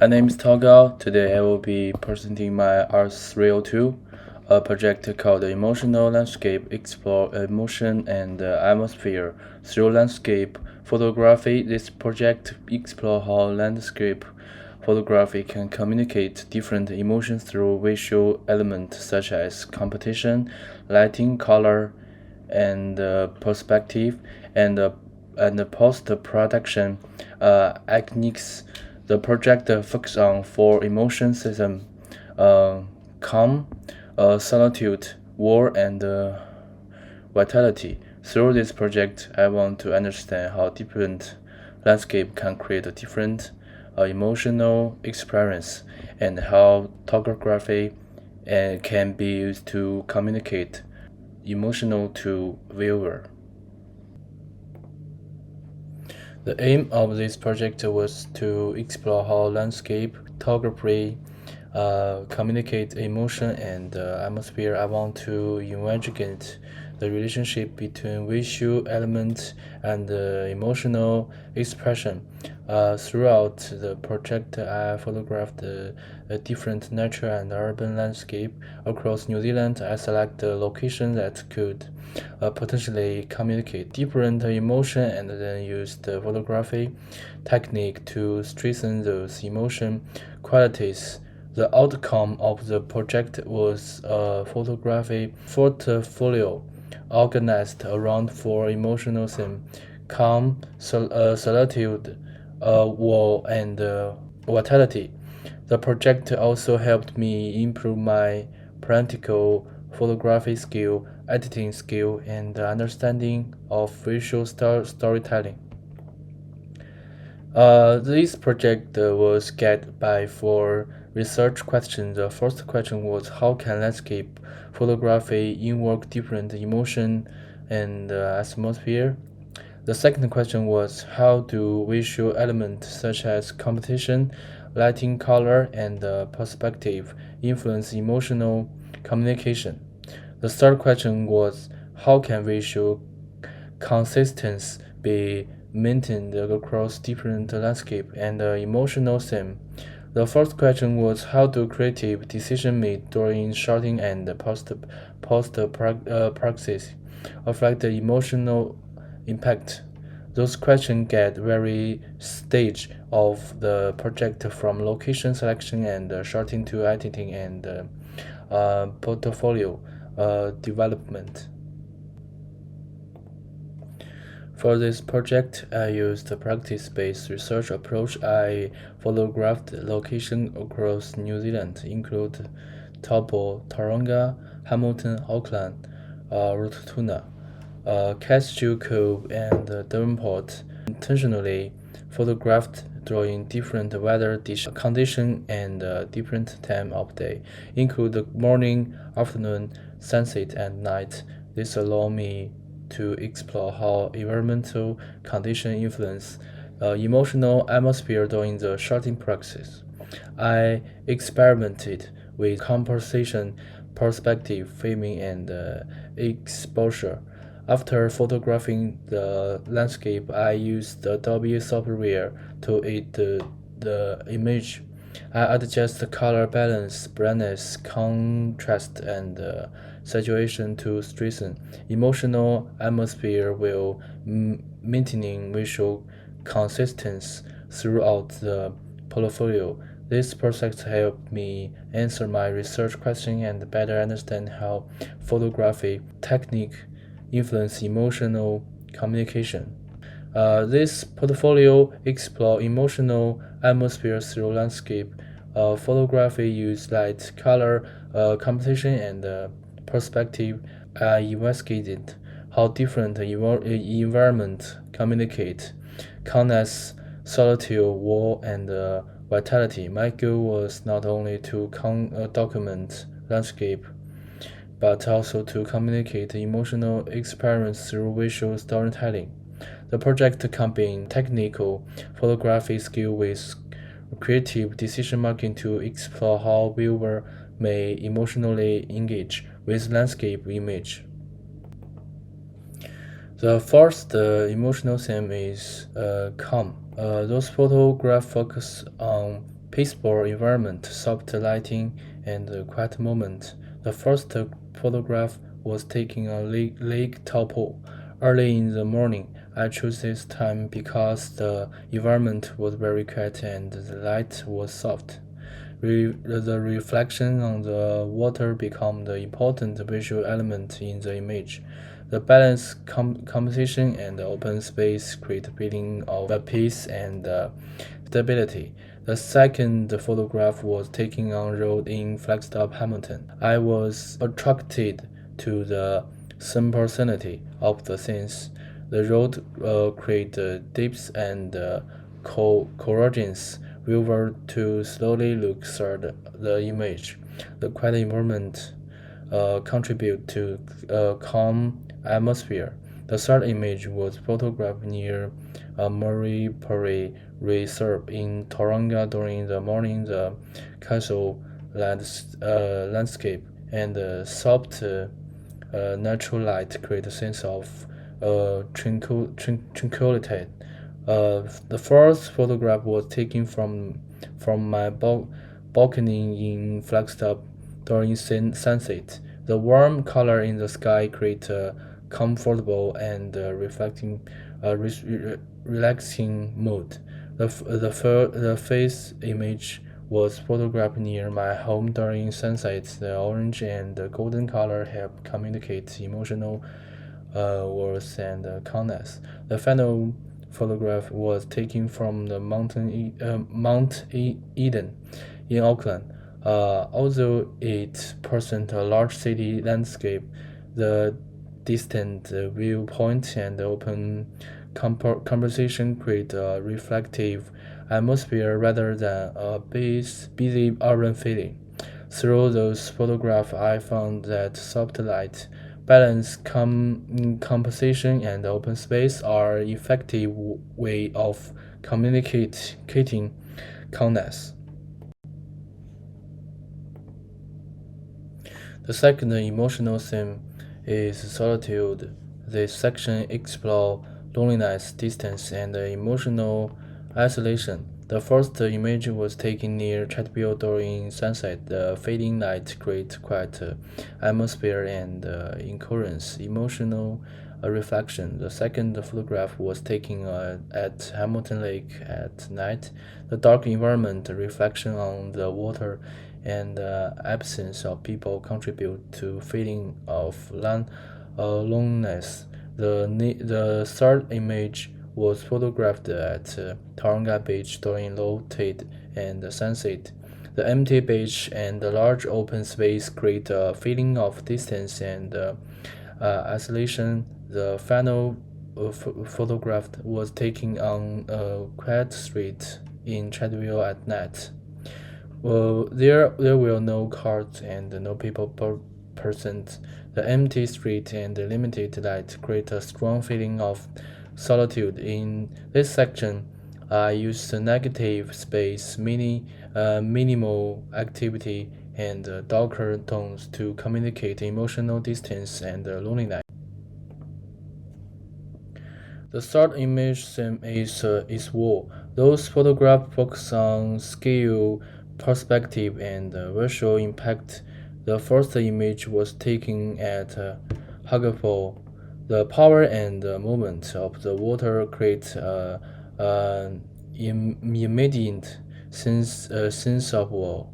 My name is Tao Gao. Today I will be presenting my ARTS302, a project called Emotional Landscape Explore Emotion and Atmosphere through Landscape Photography. This project explores how landscape photography can communicate different emotions through visual elements such as composition, lighting, color, and perspective, and post-production techniques. The project focuses on four emotion systems: calm, solitude, war, and vitality. Through this project, I want to understand how different landscape can create a different emotional experience, and how photography can be used to communicate emotional to viewer. The aim of this project was to explore how landscape photography communicate emotion and atmosphere. I want to investigate the relationship between visual elements and emotional expression. Throughout the project, I photographed a different natural and urban landscape across New Zealand. I select the location that could potentially communicate different emotion and then use the photography technique to strengthen those emotion qualities. The outcome of the project was a photography portfolio organized around four emotional themes: calm, solitude, war, and vitality. The project also helped me improve my practical photography skill, editing skill, and understanding of visual storytelling. This project was guided by four research questions. The first question was, how can landscape photography invoke different emotion and atmosphere? The second question was, how do visual elements such as composition, lighting, color, and perspective influence emotional communication? The third question was, how can visual consistency be maintained across different landscape and emotional theme? The fourth question was, how do creative decision made during shooting and post practice affect the emotional impact? Those questions get very stage of the project, from location selection and shooting to editing and portfolio development. For this project, I used a practice-based research approach. I photographed locations across New Zealand, include Taupo, Tauranga, Hamilton, Auckland, Rototuna, Cashew Cove, and Devonport. Intentionally photographed during different weather conditions and different time of day, include the morning, afternoon, sunset, and night. This allowed me to explore how environmental conditions influence emotional atmosphere during the shooting process. I experimented with composition, perspective, framing, and exposure. After photographing the landscape, I used Adobe software to edit the image. I adjust the color balance, brightness, contrast, and saturation to strengthen emotional atmosphere while maintaining visual consistency throughout the portfolio. This project helped me answer my research question and better understand how photography technique influence emotional communication. This portfolio explore emotional atmosphere through landscape photography, use light, color, composition, and perspective. I investigated how different environments communicate calmness, solitude, war, and vitality. My goal was not only to document landscape, but also to communicate emotional experience through visual storytelling. The project combined technical photography skill with creative decision making to explore how viewers may emotionally engage with landscape image. The first emotional theme is calm. Those photographs focus on peaceful environment, soft lighting, and a quiet moment. The first photograph was taken on Lake Taupo early in the morning. I chose this time because the environment was very quiet and the light was soft. The reflection on the water became the important visual element in the image. The balanced composition and the open space create a feeling of peace and stability. The second photograph was taken on road in Flagstaff, Hamilton. I was attracted to the simplicity of the scenes. The road created depth and coherence. We were to slowly look through the image. The quiet environment contribute to a calm atmosphere. The third image was photographed near Murray Prairie Reserve in Tauranga during the morning. The castle landscape and the soft natural light create a sense of tranquility. The first photograph was taken from my balcony in Flagstaff during sunset. The warm color in the sky create a comfortable and relaxing mood. The face image was photographed near my home during sunset. The orange and the golden color help communicate emotional worth and calmness. The final photograph was taken from the Mount Eden in Auckland. Although it presents a large city landscape, the distant viewpoint and open conversation create a reflective atmosphere rather than a busy urban feeling. Through those photographs, I found that soft light, balance, composition, and open space are effective way of communicating calmness. The second emotional theme is solitude. This section explores loneliness, distance, and emotional isolation. The first image was taken near Chatfield during sunset. The fading light creates quite atmosphere and encourage emotional reflection. The second photograph was taken at Hamilton Lake at night. The dark environment, reflection on the water, and absence of people contribute to feeling of loneliness. The third image was photographed at Tauranga Beach during low tide and sunset. The empty beach and the large open space create a feeling of distance and isolation. The final photograph was taken on a quiet street in Chatfield at night. Well, there were no cars and no people present. The empty street and the limited light create a strong feeling of solitude. In this section, I used the negative space, minimal activity, and darker tones to communicate emotional distance and loneliness. The third image theme is war. Those photographs focus on scale, perspective, and visual impact. The first image was taken at Hagafall. The power and movement of the water create an immediate sense of awe.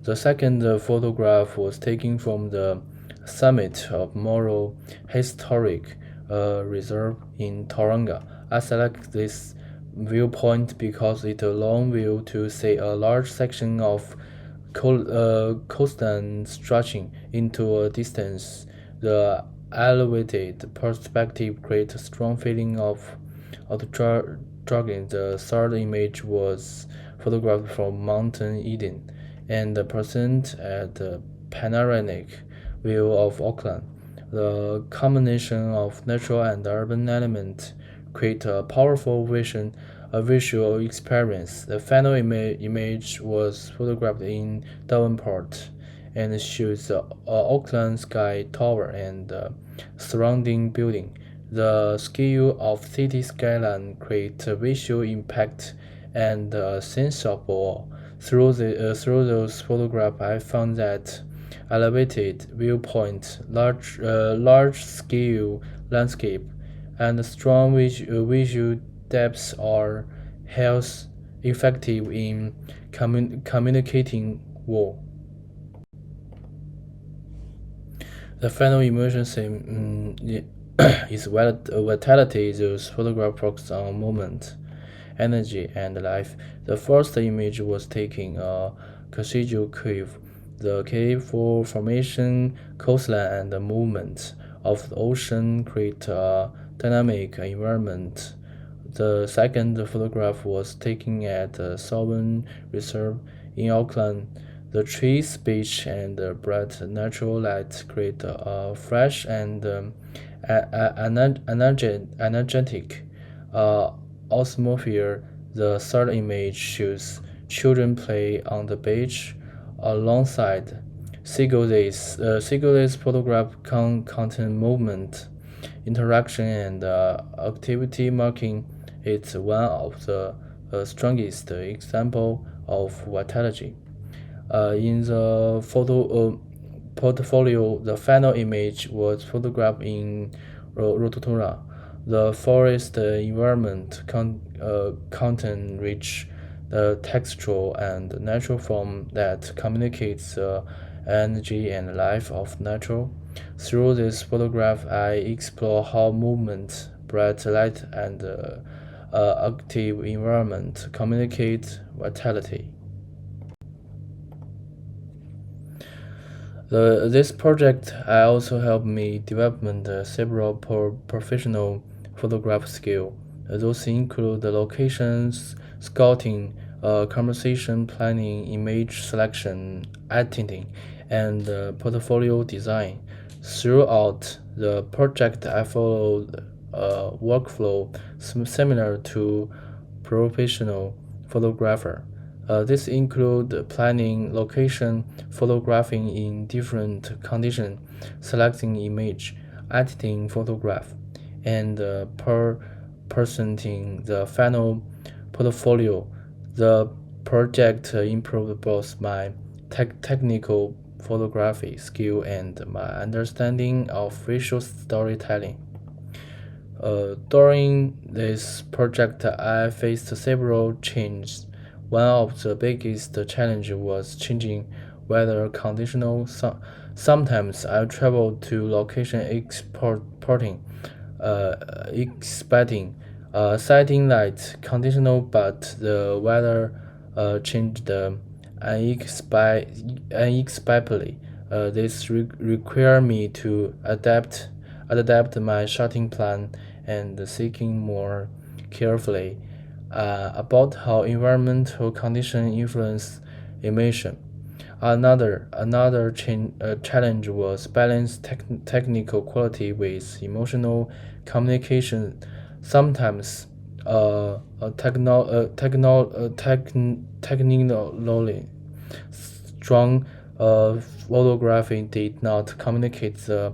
The second photograph was taken from the summit of Moro Historic Reserve in Tauranga. I select this viewpoint because it allows view to see a large section of coastline stretching into a distance. The elevated perspective creates a strong feeling of dragging. The third image was photographed from Mountain Eden and present at the panoramic view of Auckland. The combination of natural and urban elements create a powerful a visual experience. The final image was photographed in Devonport and shows the Auckland Sky Tower and surrounding building. The scale of city skyline creates a visual impact and a sense of awe. Through those photographs, I found that elevated viewpoint, large scale landscape, and strong visual depths are health effective in communicating well. The final emotion is vitality. Those photographs focus on moment, energy, and life. The first image was taking a cathedral cave. The cave formation, coastline, and the movement of the ocean create a dynamic environment. The second photograph was taken at the Southern Reserve in Auckland. The trees, beach, and the bright natural light create a fresh and energetic uh, atmosphere. The third image shows children play on the beach alongside seagulls. Seagulls photograph contain movement, interaction, and activity, marking it one of the strongest example of vitality. In the portfolio, the final image was photographed in Rotorua. The forest environment content rich the textural and natural form that communicates the energy and life of nature. Through this photograph, I explore how movement, bright light, and active environment communicate vitality. This project also helped me develop several professional photograph skills. Those include the locations, scouting, conversation planning, image selection, editing, and portfolio design. Throughout the project, I followed a workflow similar to professional photographer. This include planning location, photographing in different conditions, selecting image, editing photograph, and presenting the final portfolio. The project improved both my technical photography skill and my understanding of visual storytelling. During this project, I faced several changes. One of the biggest challenges was changing weather conditions. Sometimes I traveled to location expecting sighting light conditional, but the weather changed unexpectedly. This required me to adapt my shooting plan and thinking more carefully about how environmental conditions influence emission. Another challenge was balance technical quality with emotional communication. Sometimes technically strong photography did not communicate the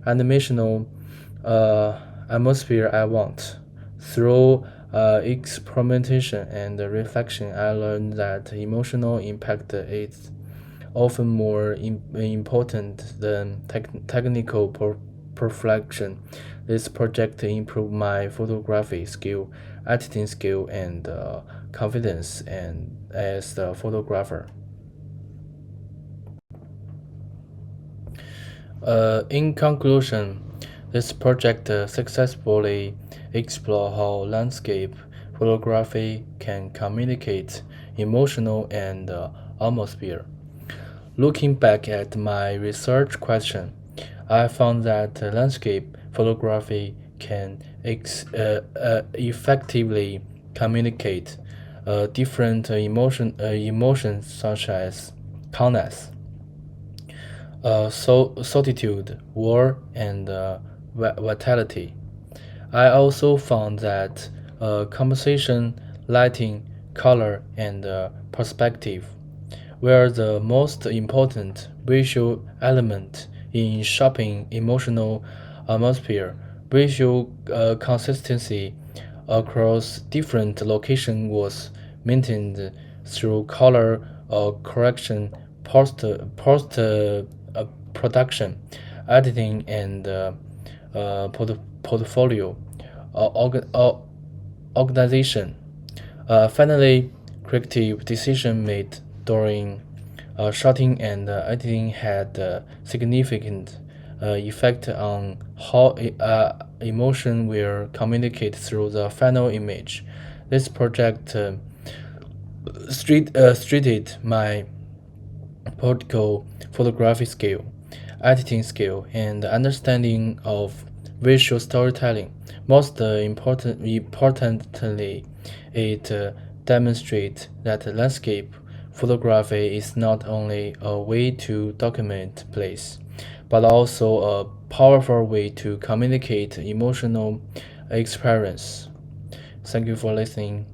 animational atmosphere I want. Through experimentation and reflection, I learned that emotional impact is often more important than technical perfection. This project improved my photography skill, editing skill, and confidence and as a photographer. In conclusion, this project successfully explored how landscape photography can communicate emotional and atmosphere. Looking back at my research question, I found that landscape photography can effectively communicate different emotions such as calmness, solitude, war, and vitality. I also found that composition, lighting, color, and perspective were the most important visual element in shaping emotional atmosphere. Visual consistency across different locations was maintained through color correction, post production, editing, and portfolio uh, orga- uh, organization. Finally, creative decision made during shooting and editing had a significant effect on how emotion will communicate through the final image. This project strengthened my political photography skill, editing skill, and understanding of visual storytelling. Importantly, it demonstrates that landscape photography is not only a way to document place, but also a powerful way to communicate emotional experience. Thank you for listening.